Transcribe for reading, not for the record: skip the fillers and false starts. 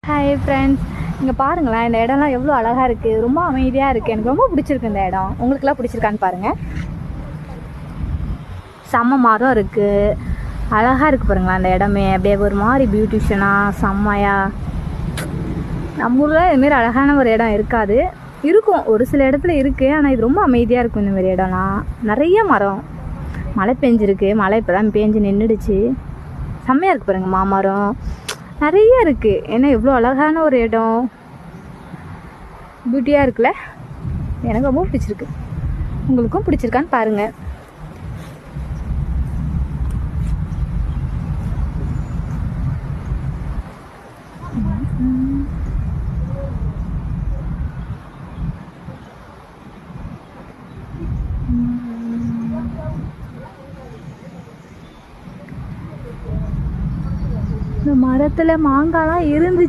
Hi friends, இங்கே பாருங்களேன், இந்த இடம்லாம் எவ்வளோ அழகாக இருக்குது, ரொம்ப அமைதியாக இருக்குது. எனக்கு ரொம்ப பிடிச்சிருக்கு இந்த இடம். உங்களுக்குலாம் பிடிச்சிருக்கான்னு பாருங்கள். செம்ம மரம் இருக்குது, அழகாக இருக்குது பாருங்களேன். அந்த இடமே அப்படியே ஒரு மாதிரி பியூட்டிஷனாக செம்மையாக. நம்ம ஊரில் இதுமாரி அழகான ஒரு இடம் இருக்காது, இருக்கும் ஒரு சில இடத்துல இருக்குது. ஆனால் இது ரொம்ப அமைதியாக இருக்கும். இந்தமாரி இடம்லாம் நிறைய மரம். மழை பெஞ்சிருக்கு, மழை இப்போ தான் பேஞ்சு நின்றுடுச்சு. செம்மையாக இருக்குது பாருங்கள், மாமரம் நிறைய இருக்குது. ஏன்னா எவ்வளோ அழகான ஒரு இடம், பியூட்டியாக இருக்குல்ல. எனக்கு ரொம்ப பிடிச்சிருக்கு. உங்களுக்கும் பிடிச்சிருக்கான்னு பாருங்கள். இந்த மரத்தில் மாங்காய்லாம் இருந்துச்சு.